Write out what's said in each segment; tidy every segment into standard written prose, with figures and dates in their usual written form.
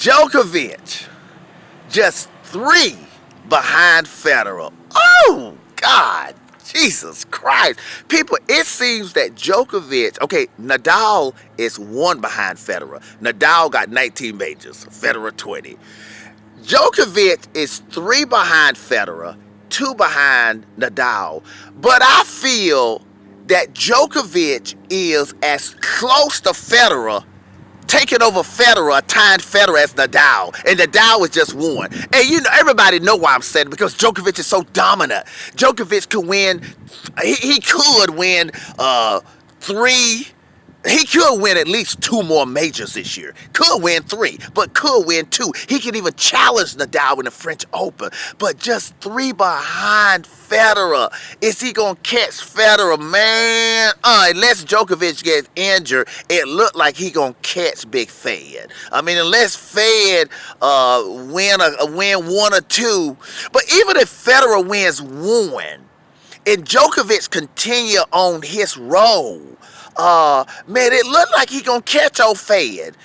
Djokovic, just 3 behind Federer. Oh, God. Jesus Christ. People, it seems that Djokovic, okay, Nadal is 1 behind Federer. Nadal got 19 majors, Federer 20. Djokovic is 3 behind Federer, 2 behind Nadal. But I feel that Djokovic is as close to Federer, taking over Federer, tying Federer as Nadal, and Nadal was just 1. And you know, everybody know why I'm saying it, because Djokovic is so dominant. Djokovic could win, he could win 3. He could win at least 2 more majors this year. Could win 3, but could win 2. He could even challenge Nadal in the French Open. But just 3 behind Federer. Is he going to catch Federer, man? Unless Djokovic gets injured, it looked like he going to catch Big Fed. I mean, unless Fed win 1 or 2. But even if Federer wins 1, and Djokovic continue on his roll, man, it looked like he gonna catch old Fed.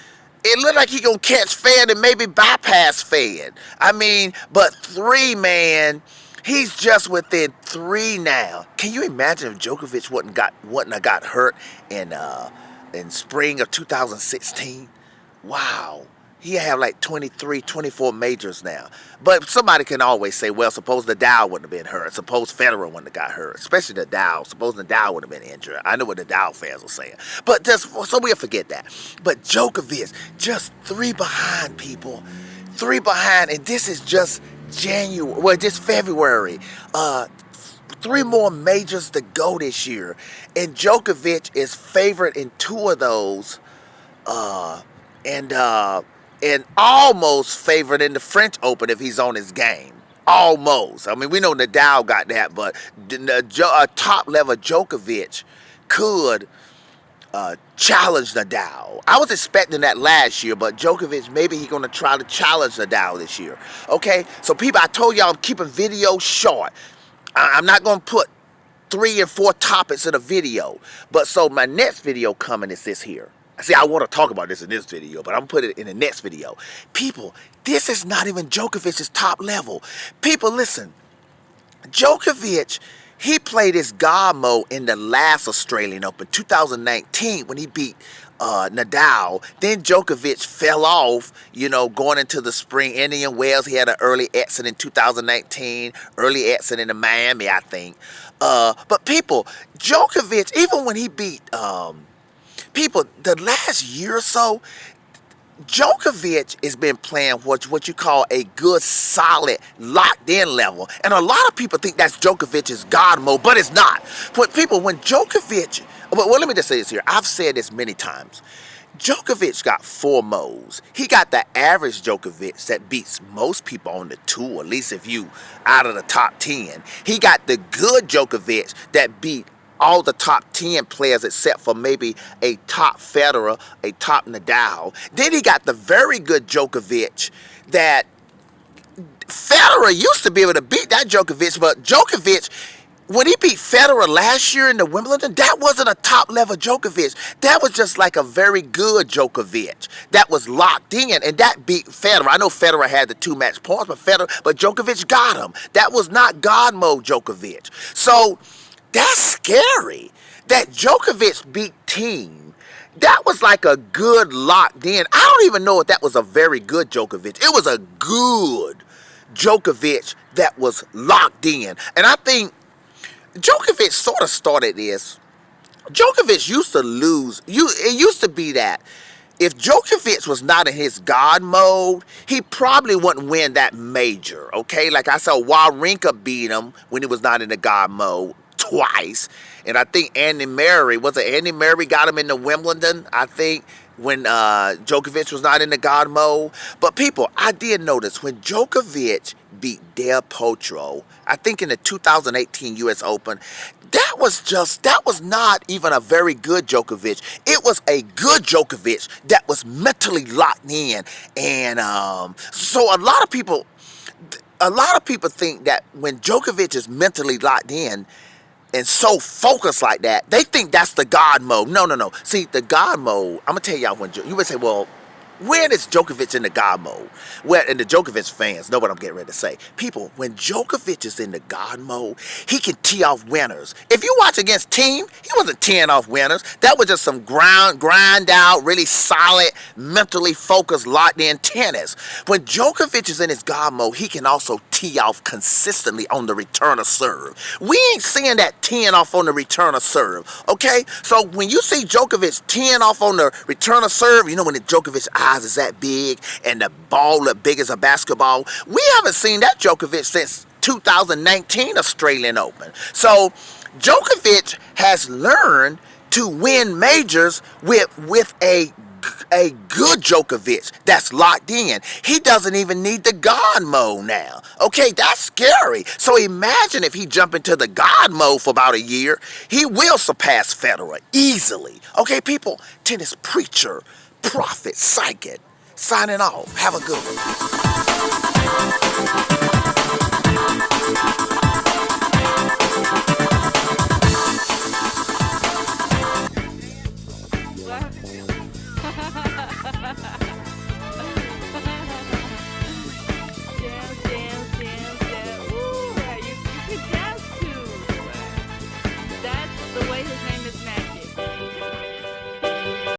It looked like he gonna catch Fed and maybe bypass Fed. I mean, but 3, man, he's just within 3 now. Can you imagine if Djokovic wouldn't have got hurt in spring of 2016? Wow. He have like 23, 24 majors now. But somebody can always say, well, suppose Nadal wouldn't have been hurt. Suppose Federer wouldn't have got hurt. Especially Nadal. Suppose Nadal would have been injured. I know what Nadal fans are saying. But just, so we'll forget that. But Djokovic, just 3 behind, people. 3 behind, and this is just January. Well, just February. 3 more majors to go this year. And Djokovic is favored in 2 of those. And almost favored in the French Open if he's on his game. Almost. I mean, we know Nadal got that, but a top-level Djokovic could challenge Nadal. I was expecting that last year, but Djokovic, maybe he's going to try to challenge Nadal this year. Okay? So, people, I told y'all I'm keeping videos short. I'm not going to put 3 and 4 topics in a video. But so my next video coming is this here. See, I want to talk about this in this video, but I'm going to put it in the next video. People, this is not even Djokovic's top level. People, listen. Djokovic, he played his God mode in the last Australian Open, 2019, when he beat Nadal. Then Djokovic fell off, you know, going into the spring. Indian Wells, he had an early exit in 2019, early exit in Miami, I think. But people, Djokovic, even when he beat... people, the last year or so, Djokovic has been playing what you call a good, solid, locked-in level. And a lot of people think that's Djokovic's God mode, but it's not. But people, when Djokovic... Well, let me just say this here. I've said this many times. Djokovic got 4 modes. He got the average Djokovic that beats most people on the tour, at least if you out of the top 10. He got the good Djokovic that beat all the top 10 players except for maybe a top Federer, a top Nadal. Then he got the very good Djokovic that Federer used to be able to beat that Djokovic, but Djokovic, when he beat Federer last year in the Wimbledon, that wasn't a top-level Djokovic. That was just like a very good Djokovic that was locked in, and that beat Federer. I know Federer had the 2 match points, but Djokovic got him. That was not God mode Djokovic. So that's scary. That Djokovic beat Team, that was like a good locked in. I don't even know if that was a very good Djokovic. It was a good Djokovic that was locked in. And I think Djokovic sort of started this. Djokovic used to lose. It used to be that if Djokovic was not in his God mode, he probably wouldn't win that major, okay? Like I said, Wawrinka beat him when he was not in the God mode twice. And I think Andy Murray got him in the Wimbledon, I think, when Djokovic was not in the God mode. But people, I did notice when Djokovic beat Del Potro, I think in the 2018 US Open, that was not even a very good Djokovic. It was a good Djokovic that was mentally locked in. And so a lot of people think that when Djokovic is mentally locked in and so focused like that, they think that's the God mode. No. See, the God mode, I'm going to tell y'all when you would say, well, When is Djokovic in the God mode? Well, and the Djokovic fans know what I'm getting ready to say. People, when Djokovic is in the God mode, he can tee off winners. If you watch against Team, he wasn't teeing off winners. That was just some grind out, really solid, mentally focused, locked in tennis. When Djokovic is in his God mode, he can also tee off consistently on the return of serve. We ain't seeing that teeing off on the return of serve, okay? So when you see Djokovic teeing off on the return of serve, you know when the Djokovic eyes is that big and the ball look big as a basketball, we haven't seen that Djokovic since 2019 Australian Open. So Djokovic has learned to win majors with a good Djokovic that's locked in. He doesn't even need the God mode now. Okay, that's scary. So imagine if he jump into the God mode for about a year, he will surpass Federer easily. Okay, people, tennis preacher, prophet, psychic, signing off. Have a good one.